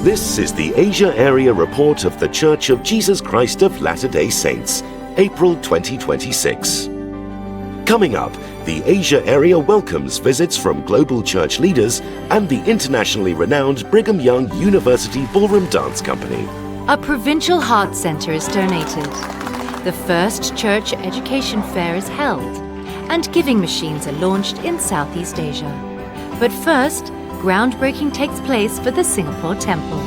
This is the Asia Area Report of the Church of Jesus Christ of Latter-day Saints, April 2026. Coming up, the Asia area welcomes visits from global church leaders and the internationally renowned Brigham Young University Ballroom Dance Company. A provincial heart centre is donated. The first church education fair is held, and giving machines are launched in Southeast Asia. But first, groundbreaking takes place for the Singapore Temple.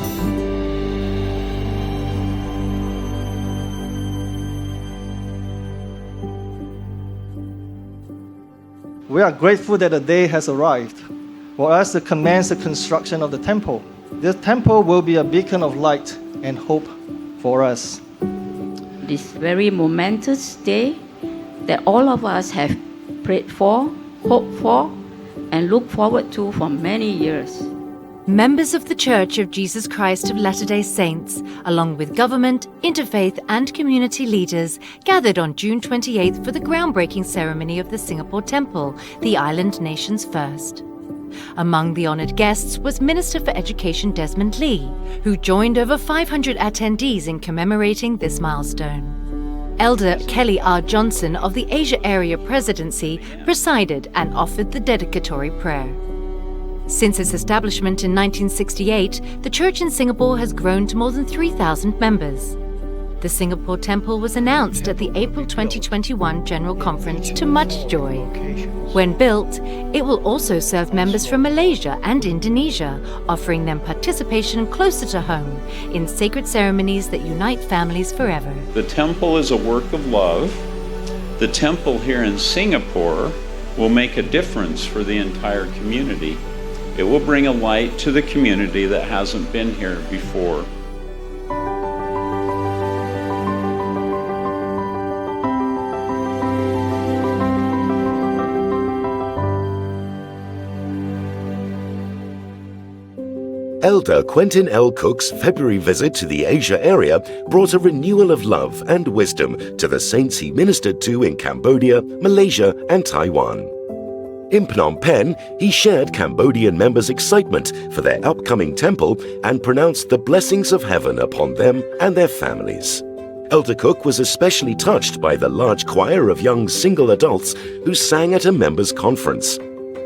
We are grateful that the day has arrived for us to commence the construction of the temple. This temple will be a beacon of light and hope for us. This very momentous day that all of us have prayed for, hoped for, and looked forward to for many years. Members of the Church of Jesus Christ of Latter-day Saints, along with government, interfaith and community leaders, gathered on June 28th for the groundbreaking ceremony of the Singapore Temple, the island nation's first. Among the honoured guests was Minister for Education Desmond Lee, who joined over 500 attendees in commemorating this milestone. Elder Kelly R. Johnson of the Asia Area Presidency presided and offered the dedicatory prayer. Since its establishment in 1968, the church in Singapore has grown to more than 3,000 members. The Singapore Temple was announced at the April 2021 General Conference to much joy. When built, it will also serve members from Malaysia and Indonesia, offering them participation closer to home in sacred ceremonies that unite families forever. The temple is a work of love. The temple here in Singapore will make a difference for the entire community. It will bring a light to the community that hasn't been here before. Elder Quentin L. Cook's February visit to the Asia area brought a renewal of love and wisdom to the saints he ministered to in Cambodia, Malaysia and Taiwan. In Phnom Penh, he shared Cambodian members' excitement for their upcoming temple and pronounced the blessings of heaven upon them and their families. Elder Cook was especially touched by the large choir of young single adults who sang at a members' conference.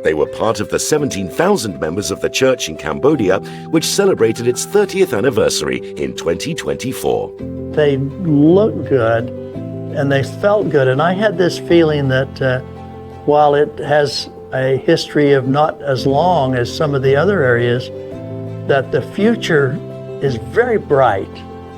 They were part of the 17,000 members of the church in Cambodia, which celebrated its 30th anniversary in 2024. They looked good and they felt good. And I had this feeling that while it has a history of not as long as some of the other areas, that the future is very bright.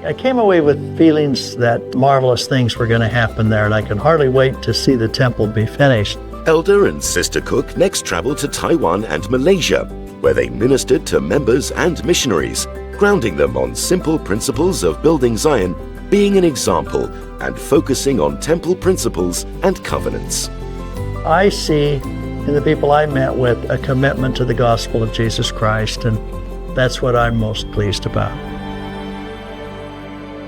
I came away with feelings that marvelous things were going to happen there, and I can hardly wait to see the temple be finished. Elder and Sister Cook next traveled to Taiwan and Malaysia, where they ministered to members and missionaries, grounding them on simple principles of building Zion, being an example, and focusing on temple principles and covenants. I see in the people I met with a commitment to the gospel of Jesus Christ, and that's what I'm most pleased about.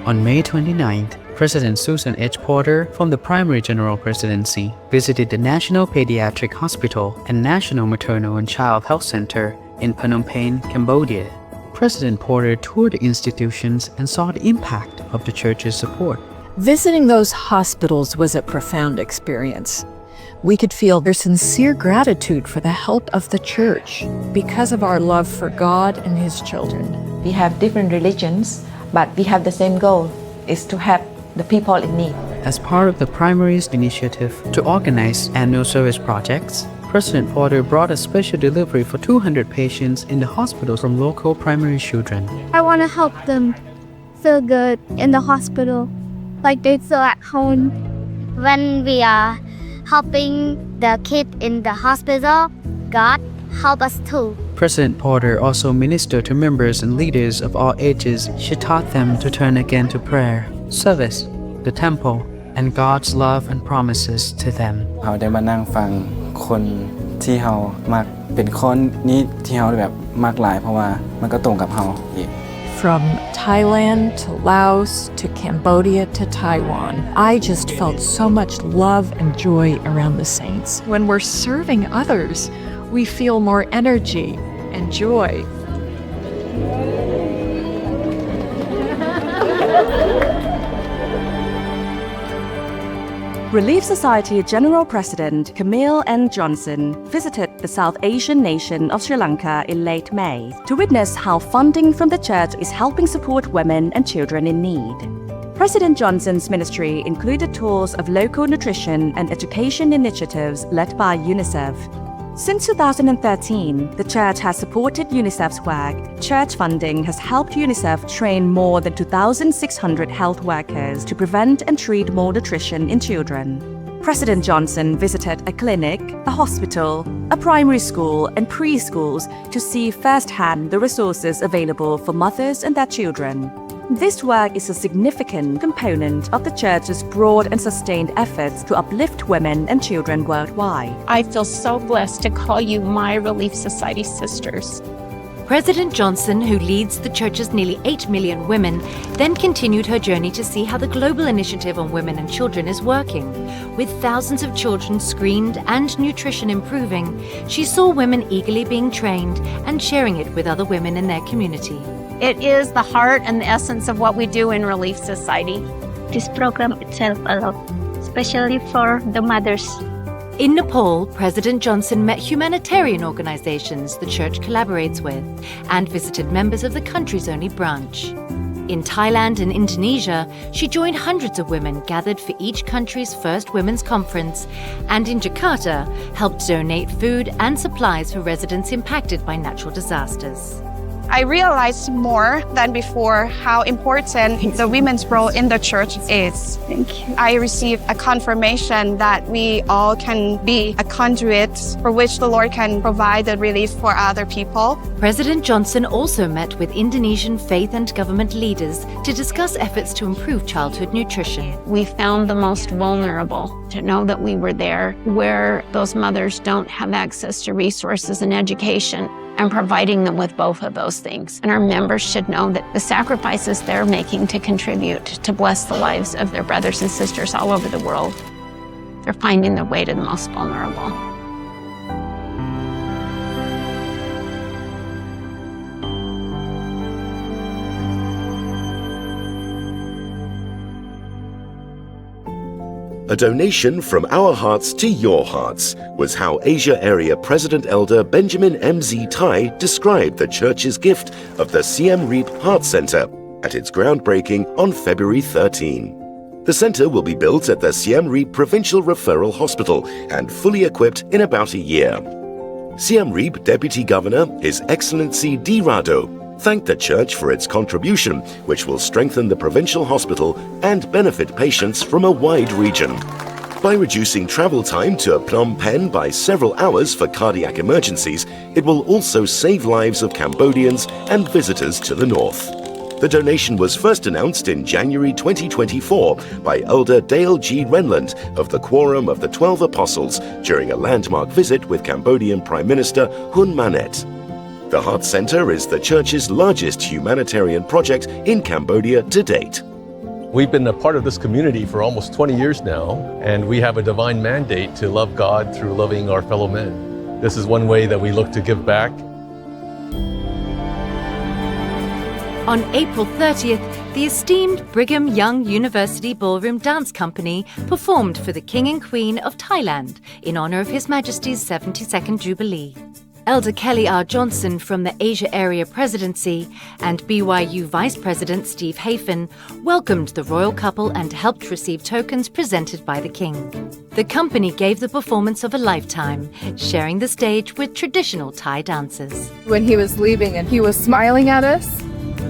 On May 29th, President Susan H. Porter from the Primary General Presidency visited the National Pediatric Hospital and National Maternal and Child Health Center in Phnom Penh, Cambodia. President Porter toured the institutions and saw the impact of the church's support. Visiting those hospitals was a profound experience. We could feel their sincere gratitude for the help of the church because of our love for God and His children. We have different religions, but we have the same goal, is to help the people in need. As part of the primary's initiative to organize annual service projects, President Porter brought a special delivery for 200 patients in the hospital from local primary children. I want to help them feel good in the hospital, like they feel at home. When we are helping the kid in the hospital, God help us too. President Porter also ministered to members and leaders of all ages. She taught them to turn again to prayer, service, the temple, and God's love and promises to them. เราได้มานั่งฟังคนที่เรามักเป็นคนนี้ที่เราแบบมักหลายเพราะว่ามันก็ตรงกับเราอีก From Thailand to Laos to Cambodia to Taiwan, I just felt so much love and joy around the saints. When we're serving others, we feel more energy and joy. Relief Society General President Camille N. Johnson visited the South Asian nation of Sri Lanka in late May to witness how funding from the church is helping support women and children in need. President Johnson's ministry included tours of local nutrition and education initiatives led by UNICEF. Since 2013, the church has supported UNICEF's work. Church funding has helped UNICEF train more than 2,600 health workers to prevent and treat malnutrition in children. President Johnson visited a clinic, a hospital, a primary school, and preschools to see firsthand the resources available for mothers and their children. This work is a significant component of the Church's broad and sustained efforts to uplift women and children worldwide. I feel so blessed to call you my Relief Society sisters. President Johnson, who leads the Church's nearly 8 million women, then continued her journey to see how the global initiative on women and children is working. With thousands of children screened and nutrition improving, she saw women eagerly being trained and sharing it with other women in their community. It is the heart and the essence of what we do in Relief Society. This program itself a lot, especially for the mothers. In Nepal, President Johnson met humanitarian organizations the church collaborates with and visited members of the country's only branch. In Thailand and Indonesia, she joined hundreds of women gathered for each country's first women's conference, and in Jakarta, helped donate food and supplies for residents impacted by natural disasters. I realized more than before how important the women's role in the church is. Thank you. I received a confirmation that we all can be a conduit for which the Lord can provide the relief for other people. President Johnson also met with Indonesian faith and government leaders to discuss efforts to improve childhood nutrition. We found the most vulnerable to know that we were there where those mothers don't have access to resources and education, and providing them with both of those things. And our members should know that the sacrifices they're making to contribute to bless the lives of their brothers and sisters all over the world, they're finding their way to the most vulnerable. A donation from our hearts to your hearts was how Asia Area President Elder Benjamin M.Z. Tai described the church's gift of the Siem Reap Heart Center at its groundbreaking on February 13. The center will be built at the Siem Reap Provincial Referral Hospital and fully equipped in about a year. Siem Reap Deputy Governor, His Excellency D. Rado, thanked the church for its contribution, which will strengthen the provincial hospital and benefit patients from a wide region. By reducing travel time to Phnom Penh by several hours for cardiac emergencies, it will also save lives of Cambodians and visitors to the north. The donation was first announced in January 2024 by Elder Dale G. Renland of the Quorum of the 12 Apostles during a landmark visit with Cambodian Prime Minister Hun Manet. The Heart Center is the church's largest humanitarian project in Cambodia to date. We've been a part of this community for almost 20 years now, and we have a divine mandate to love God through loving our fellow men. This is one way that we look to give back. On April 30th, the esteemed Brigham Young University Ballroom Dance Company performed for the King and Queen of Thailand in honor of His Majesty's 72nd Jubilee. Elder Kelly R. Johnson from the Asia Area Presidency and BYU Vice President Steve Hafen welcomed the royal couple and helped receive tokens presented by the King. The company gave the performance of a lifetime, sharing the stage with traditional Thai dancers. When he was leaving and he was smiling at us,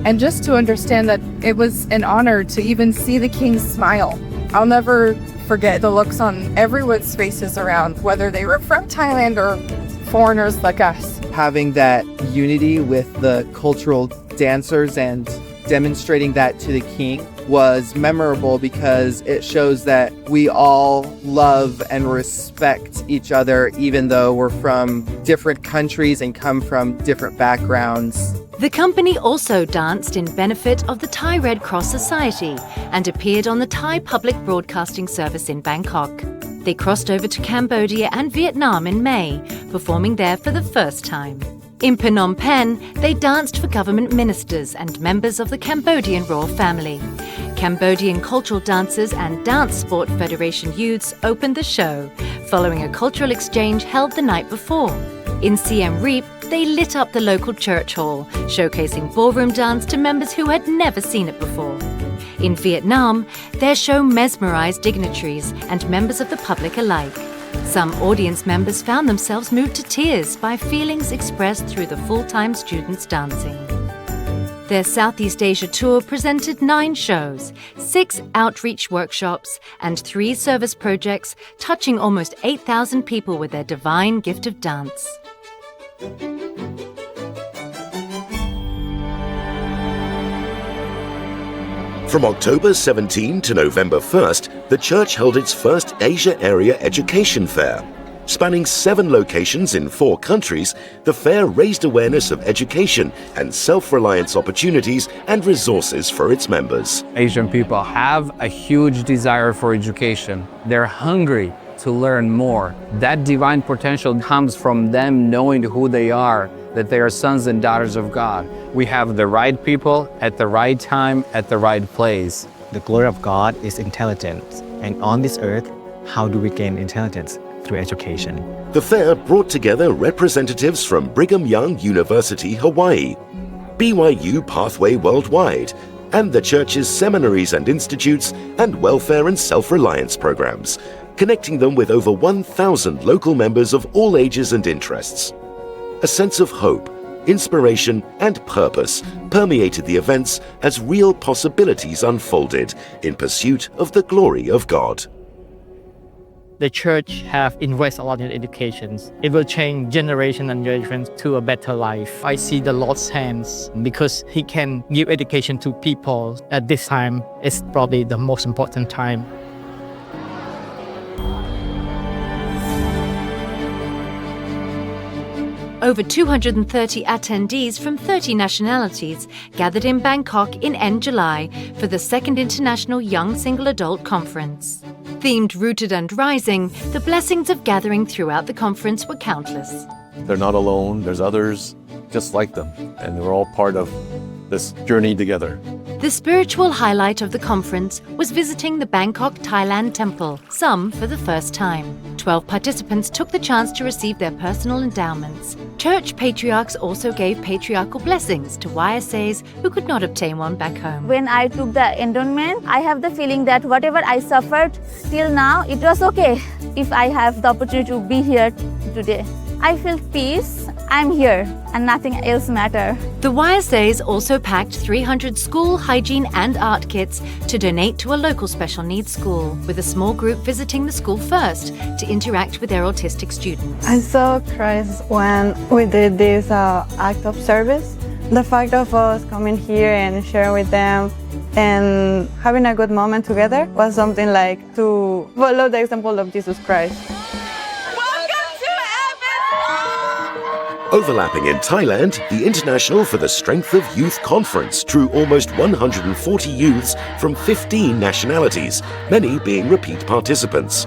and just to understand that it was an honor to even see the King smile. I'll never forget the looks on everyone's faces around, whether they were from Thailand or foreigners like us. Having that unity with the cultural dancers and demonstrating that to the King was memorable because it shows that we all love and respect each other even though we're from different countries and come from different backgrounds. The company also danced in benefit of the Thai Red Cross Society and appeared on the Thai Public Broadcasting Service in Bangkok. They crossed over to Cambodia and Vietnam in May, performing there for the first time. In Phnom Penh, they danced for government ministers and members of the Cambodian royal family. Cambodian cultural dancers and Dance Sport Federation youths opened the show, following a cultural exchange held the night before. In Siem Reap, they lit up the local church hall, showcasing ballroom dance to members who had never seen it before. In Vietnam, their show mesmerized dignitaries and members of the public alike. Some audience members found themselves moved to tears by feelings expressed through the full-time students dancing. Their Southeast Asia tour presented 9 shows, 6 outreach workshops, and 3 service projects, touching almost 8,000 people with their divine gift of dance. From October 17 to November 1st, the church held its first Asia Area Education Fair. Spanning 7 locations in 4 countries, the fair raised awareness of education and self-reliance opportunities and resources for its members. Asian people have a huge desire for education. They're hungry to learn more. That divine potential comes from them knowing who they are, that they are sons and daughters of God. We have the right people at the right time, at the right place. The glory of God is intelligence, and on this earth, how do we gain intelligence? Through education. The fair brought together representatives from Brigham Young University, Hawaii, BYU Pathway Worldwide, and the church's seminaries and institutes and welfare and self-reliance programs, connecting them with over 1,000 local members of all ages and interests. A sense of hope, inspiration, and purpose permeated the events as real possibilities unfolded in pursuit of the glory of God. The church have invested a lot in education. It will change generation and generations to a better life. I see the Lord's hands because He can give education to people. At this time, it's probably the most important time. Over 230 attendees from 30 nationalities gathered in Bangkok in end July for the 2nd International Young Single Adult Conference. Themed Rooted and Rising, the blessings of gathering throughout the conference were countless. They're not alone, there's others just like them, and we're all part of this journey together. The spiritual highlight of the conference was visiting the Bangkok, Thailand temple, some for the first time. 12 participants took the chance to receive their personal endowments. Church patriarchs also gave patriarchal blessings to YSAs who could not obtain one back home. When I took the endowment, I have the feeling that whatever I suffered till now, it was okay if I have the opportunity to be here today. I feel peace, I'm here, and nothing else matters. The YSAs also packed 300 school, hygiene and art kits to donate to a local special needs school, with a small group visiting the school first to interact with their autistic students. I saw Christ when we did this act of service. The fact of us coming here and sharing with them and having a good moment together was something like to follow the example of Jesus Christ. Overlapping in Thailand, the International for the Strength of Youth Conference drew almost 140 youths from 15 nationalities, many being repeat participants.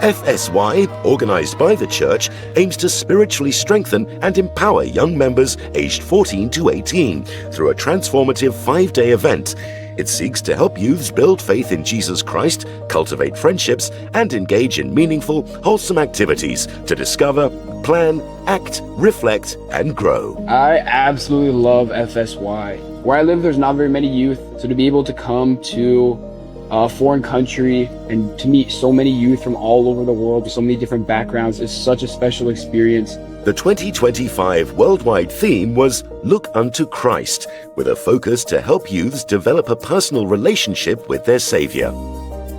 FSY, organized by the church, aims to spiritually strengthen and empower young members aged 14 to 18 through a transformative 5-day event. It seeks to help youths build faith in Jesus Christ, cultivate friendships, and engage in meaningful, wholesome activities to discover, plan, act, reflect, and grow. I absolutely love FSY. Where I live, there's not very many youth, so to be able to come to a foreign country and to meet so many youth from all over the world with so many different backgrounds is such a special experience. The 2025 worldwide theme was Look Unto Christ, with a focus to help youths develop a personal relationship with their Savior.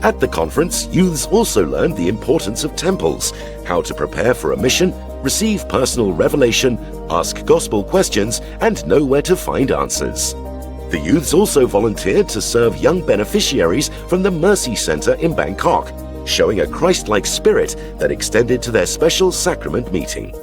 At the conference, youths also learned the importance of temples, how to prepare for a mission, receive personal revelation, ask gospel questions, and know where to find answers. The youths also volunteered to serve young beneficiaries from the Mercy Center in Bangkok, showing a Christ-like spirit that extended to their special sacrament meeting.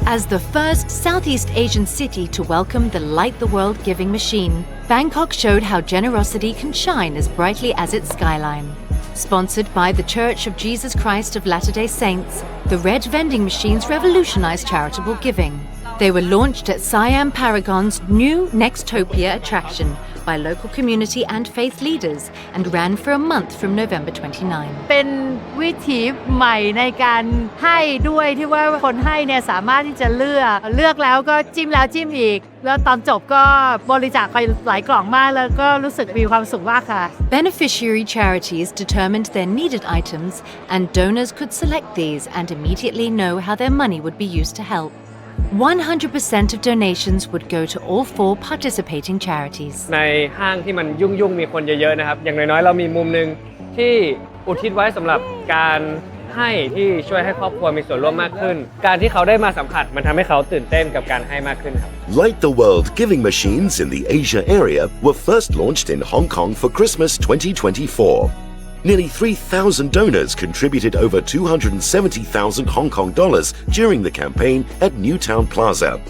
As the first Southeast Asian city to welcome the Light the World giving machine, Bangkok showed how generosity can shine as brightly as its skyline. Sponsored by the Church of Jesus Christ of Latter-day Saints, the red vending machines revolutionized charitable giving. They were launched at Siam Paragon's new Nextopia attraction by local community and faith leaders and ran for a month from November 29. เป็นวิถีใหม่ในการให้ด้วยที่ว่าคนให้เนี่ยสามารถที่จะเลือกแล้วก็จิ้มแล้วจิ้มอีกแล้วตอนจบก็บริจาคไปหลายกล่องมากแล้วก็รู้สึกมีความสุขมากค่ะ Beneficiary charities determined their needed items and donors could select these and immediately know how their money would be used to help. 100% of donations would go to all 4 participating charities. ในห้างที่มันยุ่งมีคนเยอะๆนะครับอย่างน้อยๆเรามีมุมนึงที่อุทิศไว้สำหรับการให้ที่ช่วยให้ครอบครัวมีส่วนร่วมมากขึ้นการที่เขาได้มาสัมผัสมันทำให้เขาตื่นเต้นกับการให้มากขึ้นครับ Light the World giving machines in the Asia area were first launched in Hong Kong for Christmas 2024. Nearly 3,000 donors contributed over 270,000 Hong Kong dollars during the campaign at Newtown Plaza.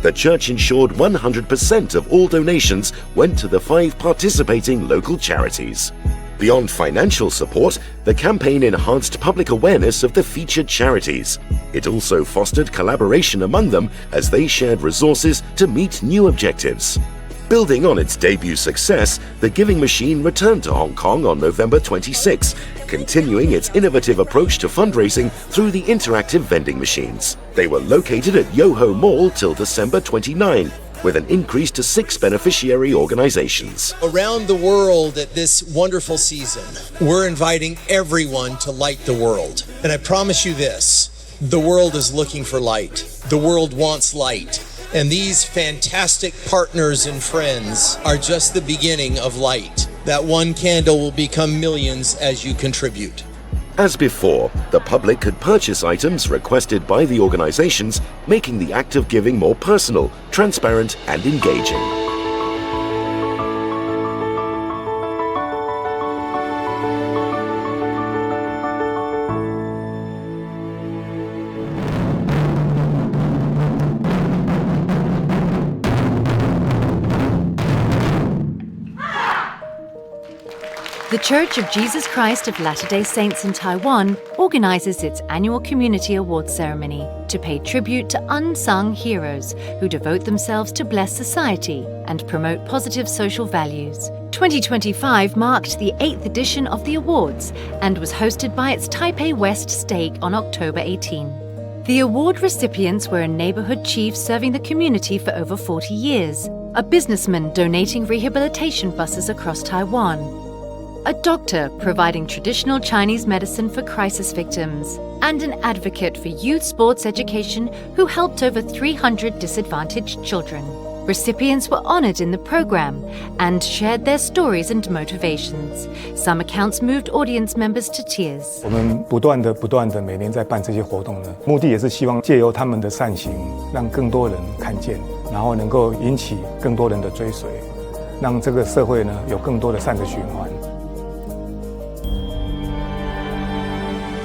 The church ensured 100% of all donations went to the 5 participating local charities. Beyond financial support, the campaign enhanced public awareness of the featured charities. It also fostered collaboration among them as they shared resources to meet new objectives. Building on its debut success, the giving machine returned to Hong Kong on November 26, continuing its innovative approach to fundraising through the interactive vending machines. They were located at Yoho Mall till December 29, with an increase to 6 beneficiary organizations. Around the world at this wonderful season, we're inviting everyone to light the world. And I promise you this, the world is looking for light. The world wants light. And these fantastic partners and friends are just the beginning of light. That one candle will become millions as you contribute. As before, the public could purchase items requested by the organizations, making the act of giving more personal, transparent, and engaging. The Church of Jesus Christ of Latter-day Saints in Taiwan organizes its annual Community Awards ceremony to pay tribute to unsung heroes who devote themselves to bless society and promote positive social values. 2025 marked the 8th edition of the awards and was hosted by its Taipei West stake on October 18. The award recipients were a neighborhood chief serving the community for over 40 years, a businessman donating rehabilitation buses across Taiwan, a doctor providing traditional Chinese medicine for crisis victims, and an advocate for youth sports education who helped over 300 disadvantaged children. Recipients were honored in the program and shared their stories and motivations. Some accounts moved audience members to tears. 我们不断的每年在办这些活动呢，目的也是希望借由他们的善行，让更多人看见，然后能够引起更多人的追随，让这个社会呢有更多的善的循环。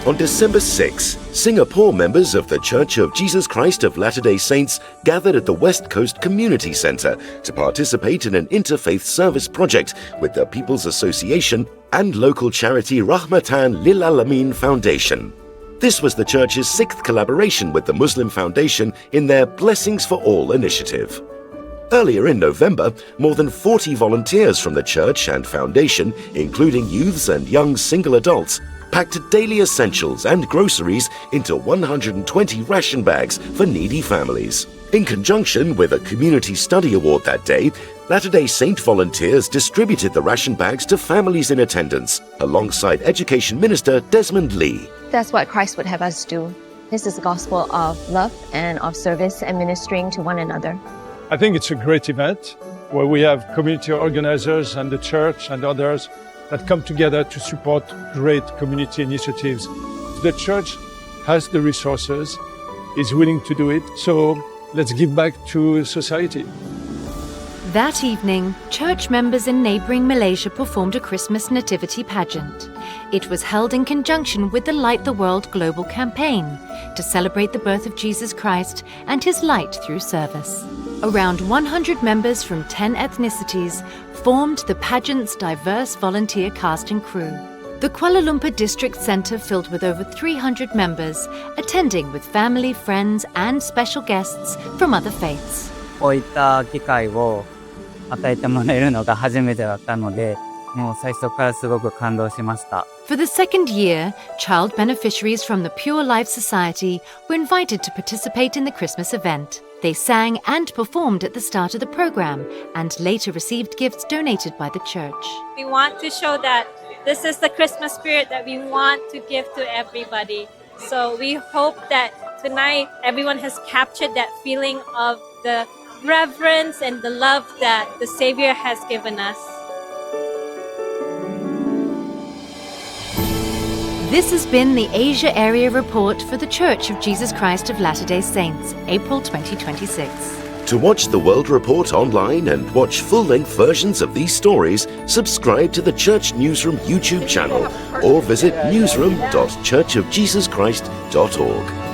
On December 6, Singapore members of the Church of Jesus Christ of Latter-day Saints gathered at the West Coast Community Centre to participate in an interfaith service project with the People's Association and local charity Rahmatan Lil Alamin Foundation. This was the church's 6th collaboration with the Muslim Foundation in their Blessings for All initiative. Earlier in November, more than 40 volunteers from the church and foundation, including youths and young single adults, packed daily essentials and groceries into 120 ration bags for needy families. In conjunction with a community study award that day, Latter-day Saint volunteers distributed the ration bags to families in attendance, alongside Education Minister Desmond Lee. That's what Christ would have us do. This is the gospel of love and of service and ministering to one another. I think it's a great event where we have community organizers and the church and others that come together to support great community initiatives. The church has the resources, is willing to do it, so let's give back to society. That evening, church members in neighbouring Malaysia performed a Christmas nativity pageant. It was held in conjunction with the Light the World global campaign to celebrate the birth of Jesus Christ and his light through service. Around 100 members from 10 ethnicities formed the pageant's diverse volunteer cast and crew. The Kuala Lumpur District Centre filled with over 300 members, attending with family, friends and special guests from other faiths. こういった機会を与えてもらえるのが初めてだったので、もう最初からすごく感動しました。 For the second year, child beneficiaries from the Pure Life Society were invited to participate in the Christmas event. They sang and performed at the start of the program and later received gifts donated by the church. We want to show that this is the Christmas spirit that we want to give to everybody. So we hope that tonight everyone has captured that feeling of the reverence and the love that the Savior has given us. This has been the Asia Area Report for the Church of Jesus Christ of Latter-day Saints, April 2026. To watch the World Report online and watch full-length versions of these stories, subscribe to the Church Newsroom YouTube channel or visit newsroom.churchofjesuschrist.org.